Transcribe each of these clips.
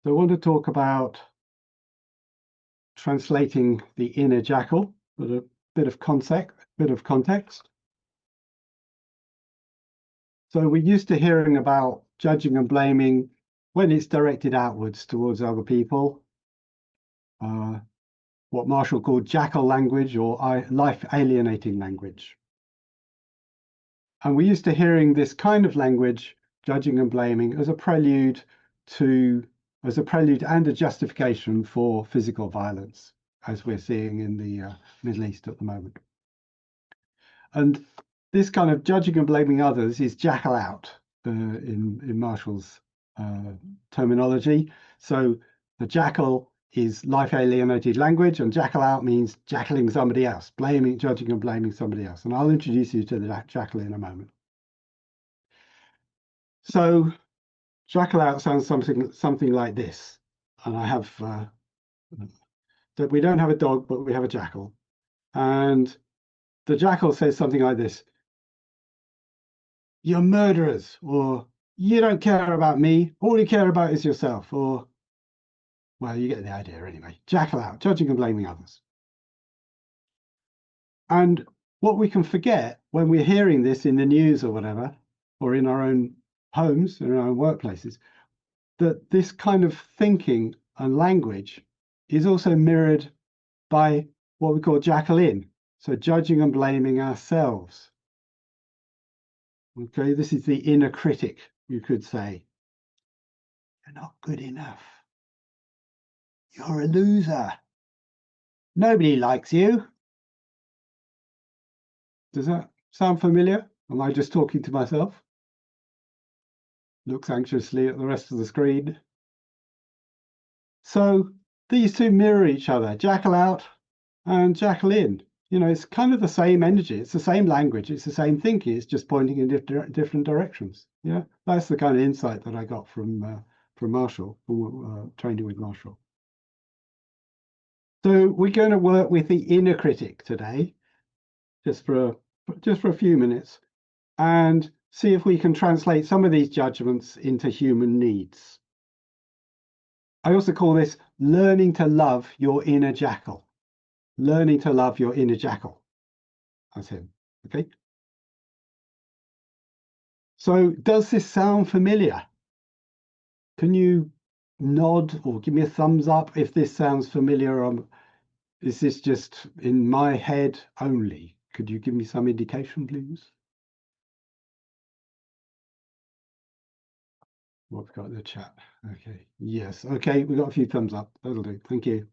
So I want to talk about translating the inner jackal with a bit of context. So we're used to hearing about judging and blaming when it's directed outwards towards other people. What Marshall called jackal language or life alienating language. And we're used to hearing this kind of language, judging and blaming, as a prelude and a justification for physical violence, as we're seeing in the Middle East at the moment. And this kind of judging and blaming others is jackal out in Marshall's terminology. So the jackal is life alienated language, and jackal out means jackaling somebody else, judging and blaming somebody else. And I'll introduce you to the jackal in a moment. So jackal out sounds something like this. And I have that we don't have a dog, but we have a jackal. And the jackal says something like this: "You're murderers," or "You don't care about me. All you care about is yourself," or, well, you get the idea anyway. Jackal out, judging and blaming others. And what we can forget when we're hearing this in the news or whatever, or in our own homes, in our own workplaces, that this kind of thinking and language is also mirrored by what we call jackal in. So judging and blaming ourselves. Okay, this is the inner critic, you could say. You're not good enough. You're a loser. Nobody likes you. Does that sound familiar? Am I just talking to myself? Looks anxiously at the rest of the screen. So these two mirror each other, jackal out and jackal in. You know, it's kind of the same energy. It's the same language. It's the same thinking. It's just pointing in different directions. Yeah, that's the kind of insight that I got from Marshall, training with Marshall. So we're going to work with the inner critic today, just for a few minutes, and see if we can translate some of these judgments into human needs. I also call this learning to love your inner jackal. Learning to love your inner jackal. That's him. Okay. So does this sound familiar? Can you nod or give me a thumbs up if this sounds familiar? Is this just in my head only? Could you give me some indication, please? What we've got in the chat. Okay. Yes. Okay. We got a few thumbs up. That'll do. Thank you.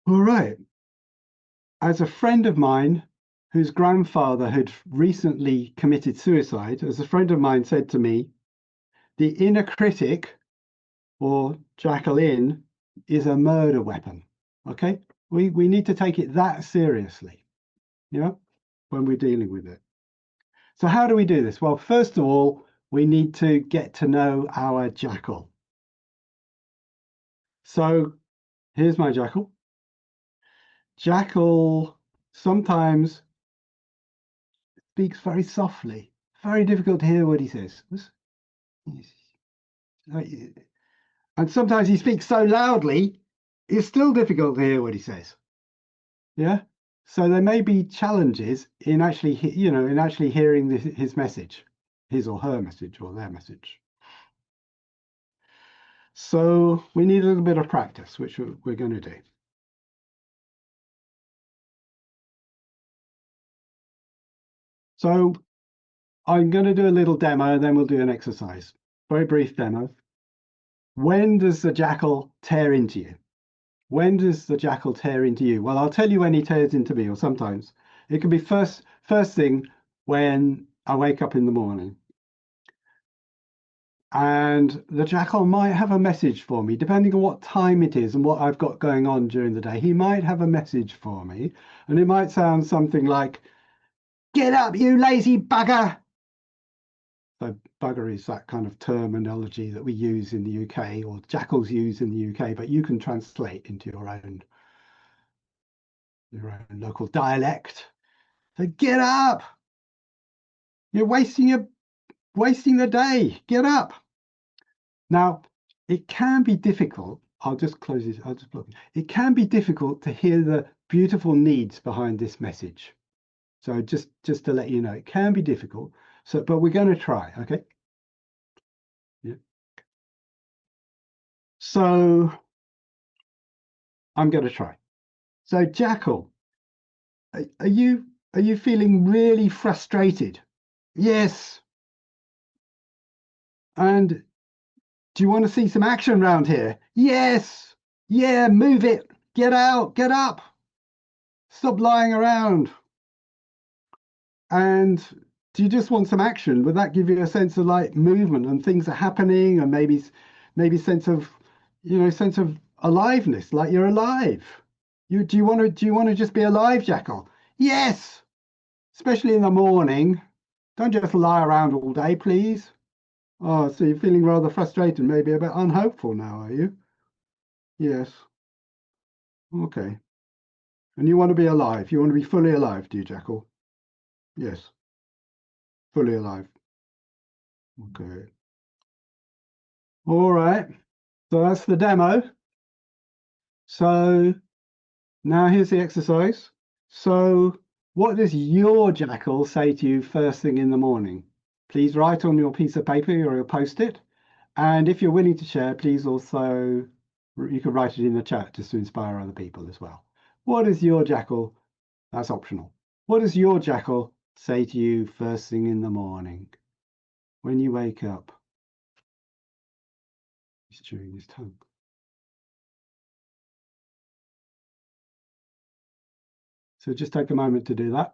All right. As a friend of mine whose grandfather had recently committed suicide, as a friend of mine said to me, the inner critic, or jackal in, is a murder weapon. Okay, we need to take it that seriously, you know, when we're dealing with it. So how do we do this? Well, first of all, we need to get to know our jackal. So here's my jackal. Jackal sometimes speaks very softly, very difficult to hear what he says. And sometimes he speaks so loudly, it's still difficult to hear what he says. Yeah. So there may be challenges in actually, hearing his message, his or her message or their message. So we need a little bit of practice, which we're going to do. So I'm going to do a little demo, and then we'll do an exercise. Very brief demo. When does the jackal tear into you? When does the jackal tear into you? Well, I'll tell you when he tears into me, or sometimes. It can be first thing when I wake up in the morning. And the jackal might have a message for me, depending on what time it is and what I've got going on during the day. He might have a message for me, and it might sound something like, "Get up, you lazy bugger." So bugger is that kind of terminology that we use in the UK, or jackals use in the UK, but you can translate into your own local dialect. So get up. You're wasting the day. Get up. Now, it can be difficult. I'll just close this. I'll just block it. It can be difficult to hear the beautiful needs behind this message. So just to let you know, it can be difficult. So, but we're going to try. Okay. Yeah. So I'm going to try. So Jackal, are you feeling really frustrated? Yes. And do you want to see some action around here? Yes. Yeah, move it. Get out. Get up. Stop lying around. And do you just want some action? Would that give you a sense of like movement and things are happening and maybe sense of aliveness, like you're alive? Do you want to just be alive, Jackal? Yes, especially in the morning. Don't just lie around all day, please. Oh, so you're feeling rather frustrated, maybe a bit unhopeful now, are you? Yes. Okay. And you want to be alive. You want to be fully alive, do you, Jackal? Yes, fully alive. Okay. All right. So that's the demo. So now here's the exercise. So what does your jackal say to you first thing in the morning? Please write on your piece of paper or your post-it. And if you're willing to share, please also, you can write it in the chat just to inspire other people as well. What is your jackal? That's optional. What does your jackal say to you first thing in the morning when you wake up? He's chewing his tongue. So just take a moment to do that.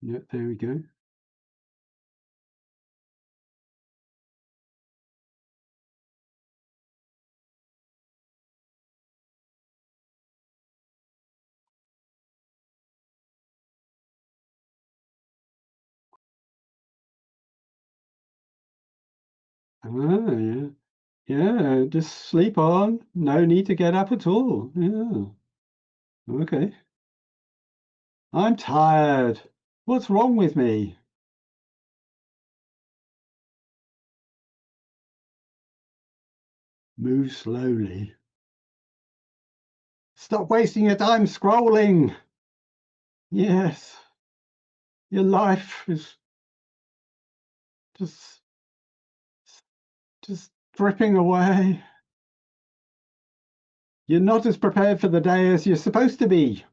Yeah, there we go. Ah, yeah. Yeah, just sleep on. No need to get up at all. Yeah. Okay. I'm tired. What's wrong with me? Move slowly. Stop wasting your time scrolling. Yes. Your life is just just dripping away. You're not as prepared for the day as you're supposed to be.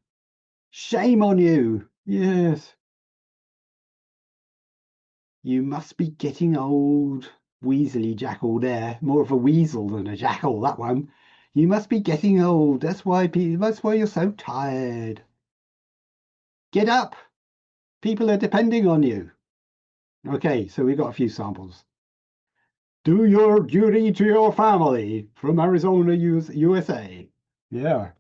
Shame on you. Yes. You must be getting old. Weaselly jackal there. More of a weasel than a jackal, that one. You must be getting old. That's why you're so tired. Get up. People are depending on you. Okay, so we got a few samples. Do your duty to your family from Arizona, USA. Yeah.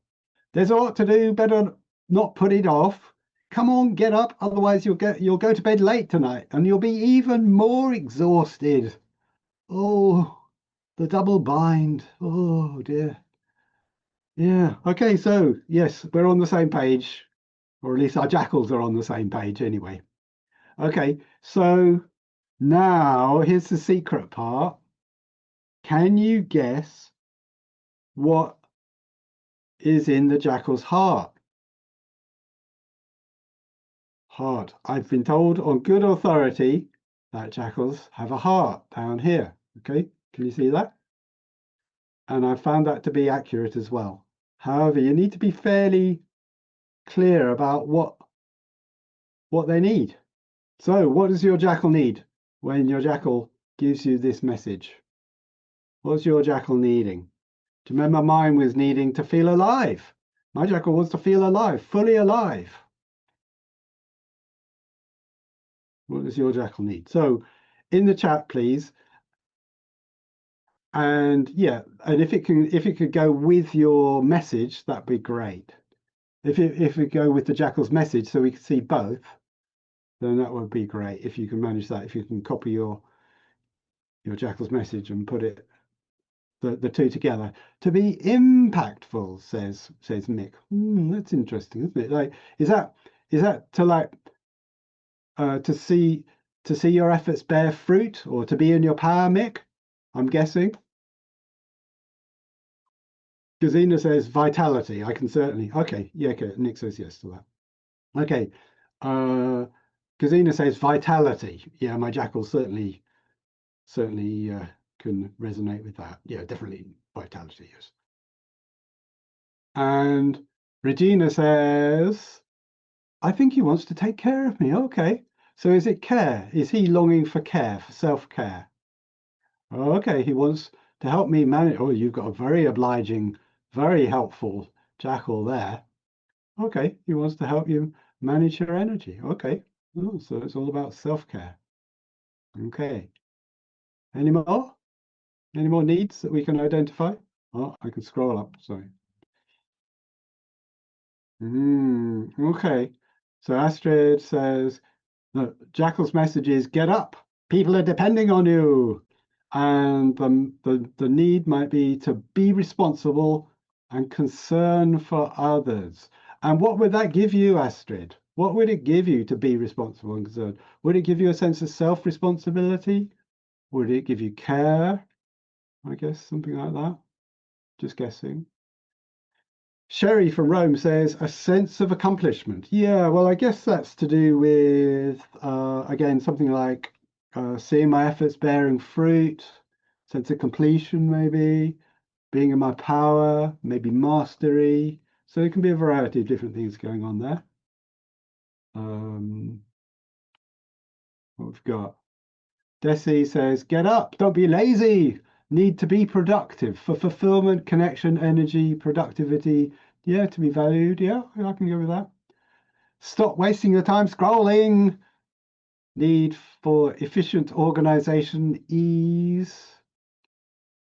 There's a lot to do. Better not put it off. Come on, get up. Otherwise you'll go to bed late tonight and you'll be even more exhausted. Oh, the double bind. Oh dear. Yeah. Okay, so yes, we're on the same page, or at least our jackals are on the same page anyway. Okay, so now here's the secret part. Can you guess what is in the jackal's heart? Heart. I've been told on good authority that jackals have a heart down here. Okay, can you see that? And I found that to be accurate as well. However, you need to be fairly clear about what they need. So, what does your jackal need when your jackal gives you this message? What's your jackal needing? Do you remember mine was needing to feel alive? My jackal wants to feel alive, fully alive. What does your jackal need? So, in the chat, please. And yeah, and if it could go with your message, that'd be great. If it go with the jackal's message, so we can see both, then that would be great. If you can manage that, if you can copy your jackal's message and put it the two together. To be impactful, says Mick. That's interesting, isn't it? Like, is that to like to see your efforts bear fruit, or to be in your power, Mick? I'm guessing. Gazina says vitality. I can certainly. Okay, yeah, okay. Nick says yes to that. Okay. Uh, Gazina says vitality. Yeah, my jackal certainly can resonate with that. Yeah, definitely vitality. Yes. And Regina says, I think he wants to take care of me. Okay. So is it care? Is he longing for care, for self-care? Okay, he wants to help me manage. Oh, you've got a very obliging, very helpful jackal there. Okay, he wants to help you manage your energy. Okay. Oh, so it's all about self-care. Okay. Any more? Any more needs that we can identify? Oh, I can scroll up. Sorry. Okay. So Astrid says, the Jackal's message is get up. People are depending on you. And the need might be to be responsible and concern for others. And what would that give you, Astrid? What would it give you to be responsible and concerned? Would it give you a sense of self-responsibility? Would it give you care? I guess something like that. Just guessing. Sherry from Rome says a sense of accomplishment. Yeah, well, I guess that's to do with, again, something like seeing my efforts bearing fruit, sense of completion, maybe, being in my power, maybe mastery. So it can be a variety of different things going on there. What we've got. Desi says, get up, don't be lazy. Need to be productive for fulfillment, connection, energy, productivity. Yeah, to be valued. Yeah, I can go with that. Stop wasting your time scrolling. Need for efficient organization, ease.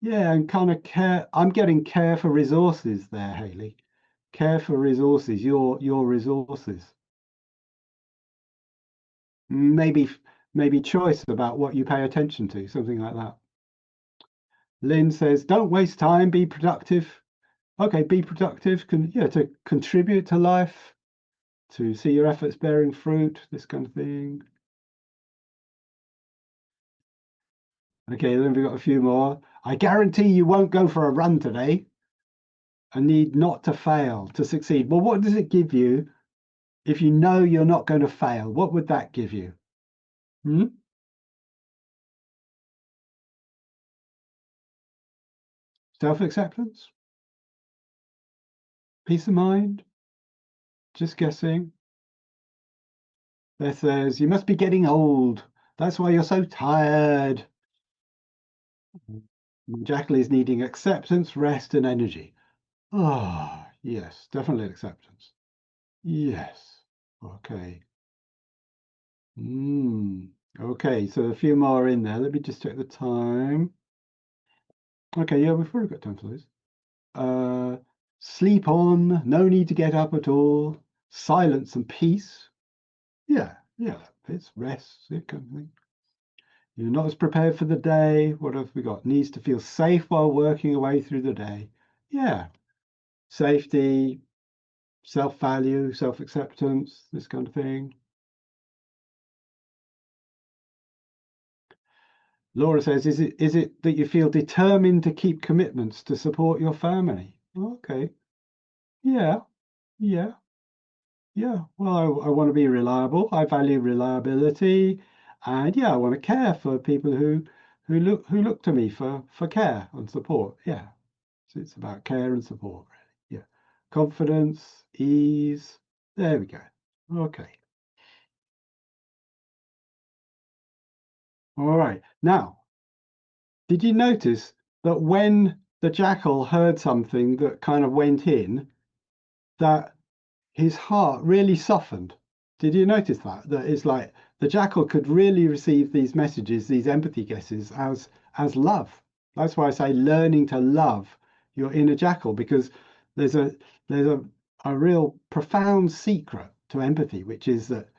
Yeah, and kind of care. I'm getting care for resources there, Haley. Care for resources, your resources. Maybe maybe choice about what you pay attention to, something like that. Lynn says, don't waste time, be productive. Okay, be productive, to contribute to life, to see your efforts bearing fruit, this kind of thing. Okay, then we've got a few more. I guarantee you won't go for a run today. I need not to fail to succeed. Well, what does it give you if you know you're not going to fail? What would that give you? Hmm? Self-acceptance? Peace of mind? Just guessing. Beth says, you must be getting old. That's why you're so tired. Jackal is needing acceptance, rest, and energy. Ah, yes, definitely acceptance. Yes. Okay. Okay, so a few more in there. Let me just check the time. Okay, yeah, we've already got time for those. Uh, sleep on, no need to get up at all. Silence and peace. Yeah, yeah, that fits. Rest, that kind of thing. You're not as prepared for the day. What else we got? Needs to feel safe while working away through the day. Yeah, safety, self-value, self-acceptance, this kind of thing. Laura says, is it that you feel determined to keep commitments to support your family? Okay. Yeah, yeah, yeah. Well, I want to be reliable. I value reliability, and yeah, I want to care for people who look to me for care and support. Yeah. So it's about care and support, really. Yeah. Confidence, ease. There we go. Okay. All right. Now, did you notice that when the jackal heard something that kind of went in, that his heart really softened? Did you notice that? That it's like the jackal could really receive these messages, these empathy guesses as love. That's why I say learning to love your inner jackal, because there's a there's a real profound secret to empathy, which is that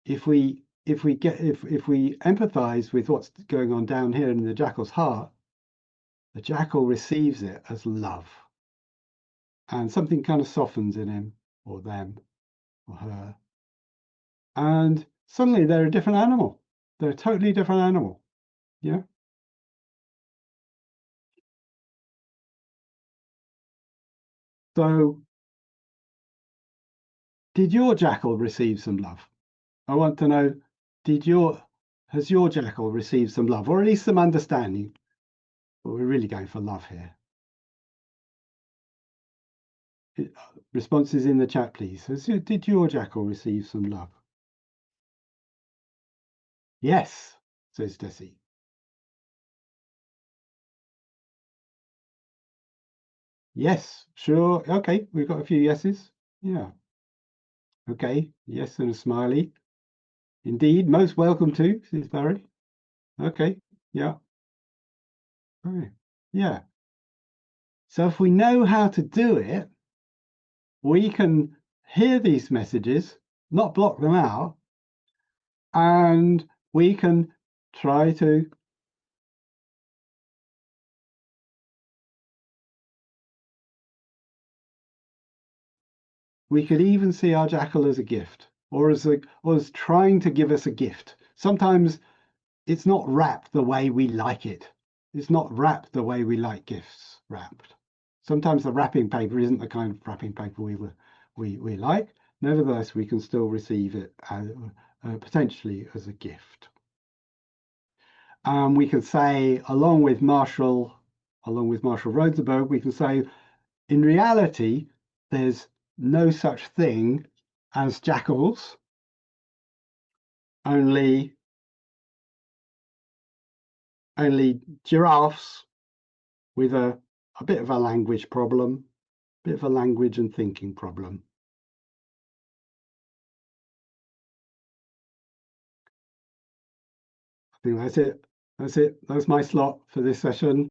if we empathize with what's going on down here in the jackal's heart, the jackal receives it as love. And something kind of softens in him or them or her. And suddenly they're a different animal. They're a totally different animal. Yeah. So did your jackal receive some love? I want to know, has your jackal received some love, or at least some understanding? But we're really going for love here. Responses in the chat, please. Did your jackal receive some love? Yes, says Desi. Yes, sure. Okay, we've got a few yeses. Yeah. Okay, yes, and a smiley. Indeed, most welcome to, says Barry. Okay, yeah. Okay. Yeah. So if we know how to do it, we can hear these messages, not block them out, and we can try to we could even see our jackal as a gift, or as trying to give us a gift. Sometimes it's not wrapped the way we like it. It's not wrapped the way we like gifts wrapped. Sometimes the wrapping paper isn't the kind of wrapping paper we like. Nevertheless, we can still receive it potentially as a gift. We can say, along with Marshall Rosenberg, we can say, in reality, there's no such thing as jackals, only giraffes with a bit of a language problem, a bit of a language and thinking problem. I think that's it. That's it. That's my slot for this session.